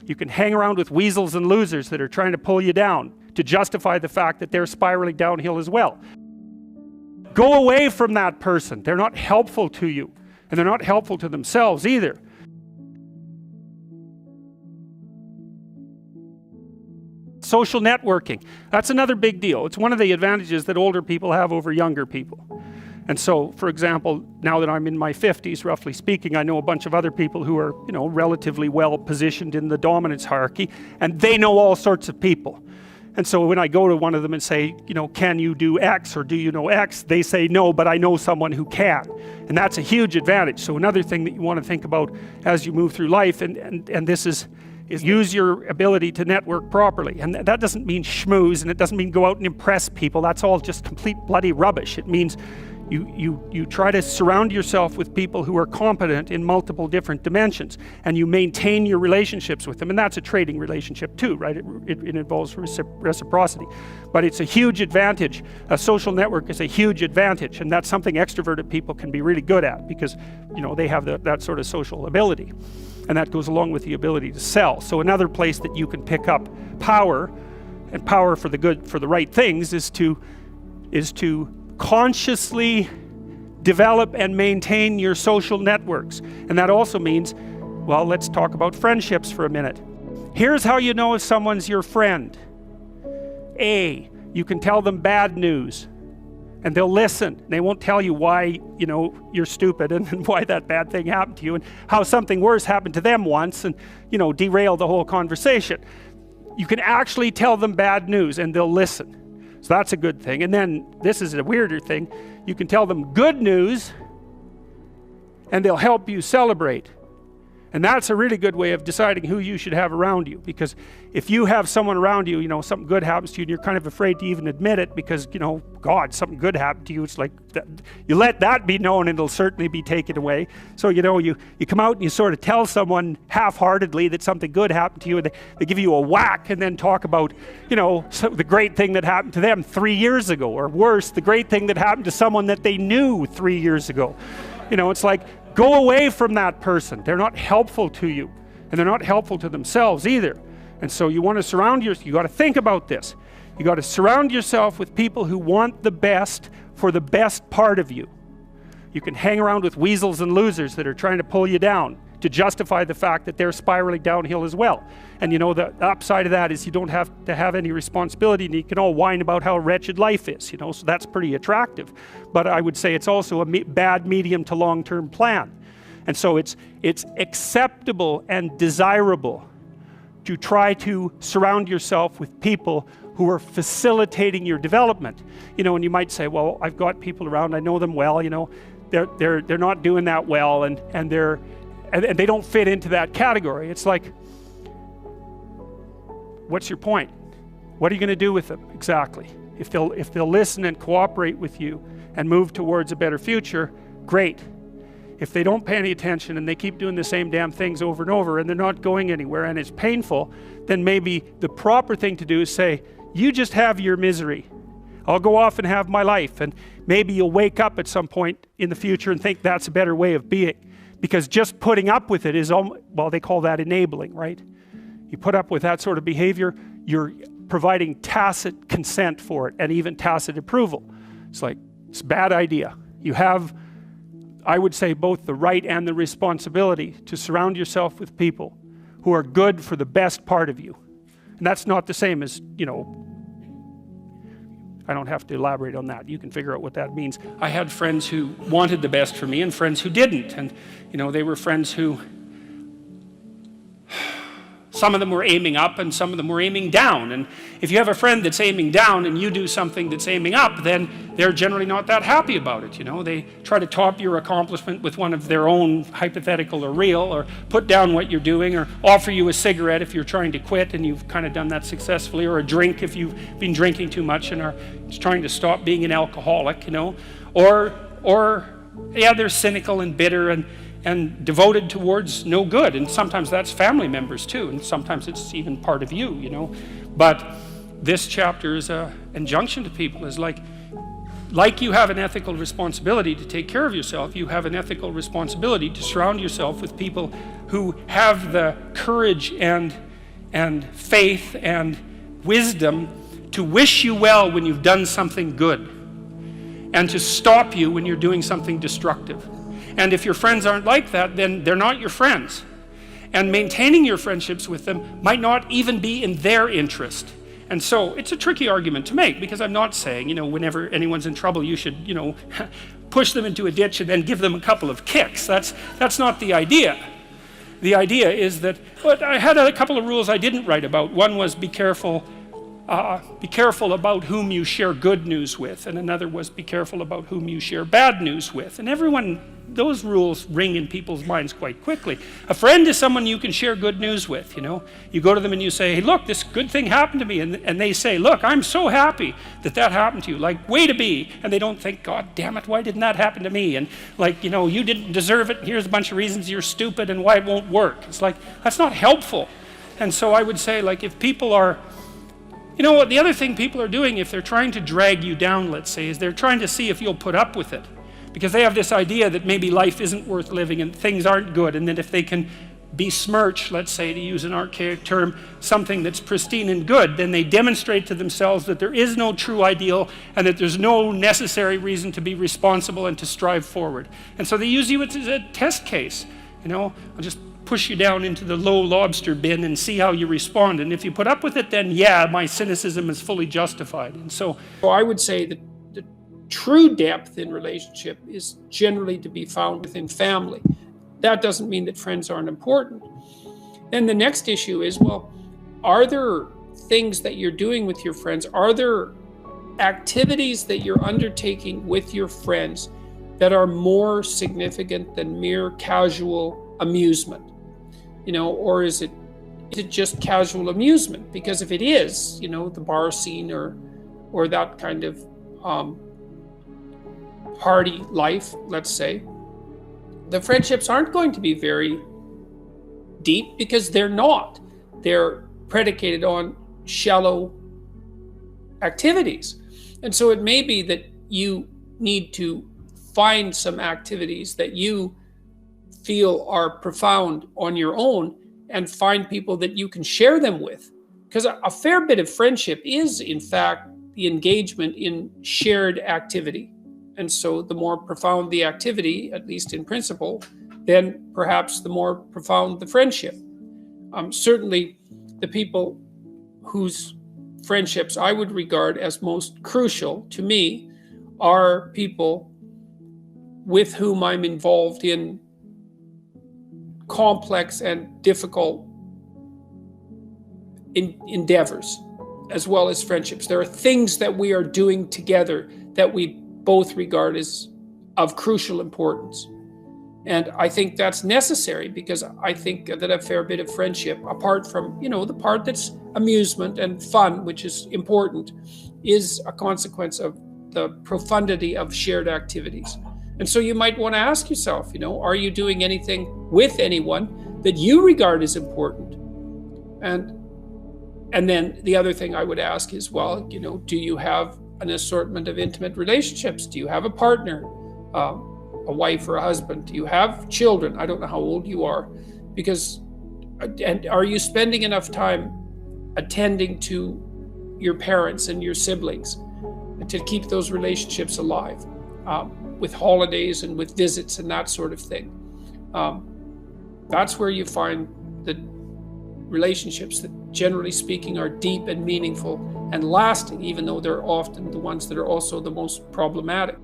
You can hang around with weasels and losers that are trying to pull you down to justify the fact that they're spiraling downhill as well. Go away from that person. They're not helpful to you, and they're not helpful to themselves either. Social networking, that's another big deal. It's one of the advantages that older people have over younger people. And so, for example, now that I'm in my 50s, roughly speaking, I know a bunch of other people who are, relatively well positioned in the dominance hierarchy, and they know all sorts of people. And so when I go to one of them and say, can you do X or do you know X? They say no, but I know someone who can. And that's a huge advantage. So another thing that you want to think about as you move through life, and this is use your ability to network properly. And that doesn't mean schmooze, and it doesn't mean go out and impress people. That's all just complete bloody rubbish. It means you try to surround yourself with people who are competent in multiple different dimensions, and you maintain your relationships with them. And that's a trading relationship too, right? It involves reciprocity. But it's a huge advantage. A social network is a huge advantage, and that's something extroverted people can be really good at because, they have that sort of social ability. And that goes along with the ability to sell. So another place that you can pick up power, and power for the right things, is to consciously develop and maintain your social networks. And that also means, well, let's talk about friendships for a minute. Here's how you know if someone's your friend. A, you can tell them bad news, and they'll listen. They won't tell you why, you're stupid and why that bad thing happened to you and how something worse happened to them once and, derail the whole conversation. You can actually tell them bad news and they'll listen. So that's a good thing. And then this is a weirder thing. You can tell them good news and they'll help you celebrate. And that's a really good way of deciding who you should have around you. Because if you have someone around you, something good happens to you and you're kind of afraid to even admit it because, God, something good happened to you. It's like, you let that be known and it'll certainly be taken away. So, you come out and you sort of tell someone half-heartedly that something good happened to you, and they give you a whack and then talk about, the great thing that happened to them 3 years ago, or worse, the great thing that happened to someone that they knew 3 years ago. It's like, go away from that person. They're not helpful to you, and they're not helpful to themselves either. And so you want to surround yourself, you got to think about this. You got to surround yourself with people who want the best for the best part of you. You can hang around with weasels and losers that are trying to pull you down to justify the fact that they're spiraling downhill as well. And the upside of that is you don't have to have any responsibility, and you can all whine about how wretched life is, so that's pretty attractive. But I would say it's also a bad medium to long-term plan. And so it's acceptable and desirable to try to surround yourself with people who are facilitating your development. And you might say, well, I've got people around, I know them well, they're not doing that well, and they don't fit into that category. It's like, what's your point? What are you going to do with them exactly? If they'll listen and cooperate with you and move towards a better future, great. If they don't pay any attention and they keep doing the same damn things over and over and they're not going anywhere and it's painful, then maybe the proper thing to do is say, you just have your misery. I'll go off and have my life. And maybe you'll wake up at some point in the future and think that's a better way of being. Because just putting up with it is, well, they call that enabling, right? You put up with that sort of behavior, you're providing tacit consent for it and even tacit approval. It's like, it's a bad idea. You have, I would say, both the right and the responsibility to surround yourself with people who are good for the best part of you. And that's not the same as, I don't have to elaborate on that. You can figure out what that means. I had friends who wanted the best for me and friends who didn't. And, they were friends who, some of them were aiming up and some of them were aiming down. And if you have a friend that's aiming down and you do something that's aiming up, then they're generally not that happy about it. They try to top your accomplishment with one of their own, hypothetical or real, or put down what you're doing, or offer you a cigarette if you're trying to quit and you've kind of done that successfully, or a drink if you've been drinking too much and are trying to stop being an alcoholic, or they're cynical and bitter and devoted towards no good. And sometimes that's family members too, and sometimes it's even part of you, But this chapter is an injunction to people, is like you have an ethical responsibility to take care of yourself, you have an ethical responsibility to surround yourself with people who have the courage and and faith and wisdom to wish you well when you've done something good, and to stop you when you're doing something destructive. And if your friends aren't like that, then they're not your friends. And maintaining your friendships with them might not even be in their interest. And so it's a tricky argument to make, because I'm not saying, whenever anyone's in trouble, you should, push them into a ditch and then give them a couple of kicks. That's not the idea. The idea is that, but I had a couple of rules I didn't write about. One was be careful about whom you share good news with, and another was be careful about whom you share bad news with. And those rules ring in people's minds quite quickly. A friend is someone you can share good news with. You go to them and you say, hey, look, this good thing happened to me, and they say, look, I'm so happy that happened to you, like, way to be. And they don't think, God damn it, why didn't that happen to me? And like, you didn't deserve it, and here's a bunch of reasons you're stupid and why it won't work. It's like, that's not helpful. And so I would say, like, if people are, what the other thing people are doing, if they're trying to drag you down, let's say, is they're trying to see if you'll put up with it. Because they have this idea that maybe life isn't worth living and things aren't good, and that if they can besmirch, let's say, to use an archaic term, something that's pristine and good, then they demonstrate to themselves that there is no true ideal and that there's no necessary reason to be responsible and to strive forward. And so they use you as a test case. I'll just push you down into the low lobster bin and see how you respond. And if you put up with it, then yeah, my cynicism is fully justified. And so I would say that the true depth in relationship is generally to be found within family. That doesn't mean that friends aren't important. Then the next issue is, well, are there things that you're doing with your friends? Are there activities that you're undertaking with your friends that are more significant than mere casual amusement? Or is it just casual amusement? Because if it is, the bar scene or that kind of party life, let's say, the friendships aren't going to be very deep, because they're not. They're predicated on shallow activities. And so it may be that you need to find some activities that you feel are profound on your own, and find people that you can share them with. Because a fair bit of friendship is, in fact, the engagement in shared activity. And so the more profound the activity, at least in principle, then perhaps the more profound the friendship. Certainly the people whose friendships I would regard as most crucial to me are people with whom I'm involved in complex and difficult endeavors, as well as friendships. There are things that we are doing together that we both regard as of crucial importance. And I think that's necessary, because I think that a fair bit of friendship, apart from, the part that's amusement and fun, which is important, is a consequence of the profundity of shared activities. And so you might want to ask yourself, are you doing anything with anyone that you regard as important? And then the other thing I would ask is, well, do you have an assortment of intimate relationships? Do you have a partner, a wife or a husband? Do you have children? I don't know how old you are. And are you spending enough time attending to your parents and your siblings to keep those relationships alive? With holidays and with visits and that sort of thing. That's where you find the relationships that, generally speaking, are deep and meaningful and lasting, even though they're often the ones that are also the most problematic.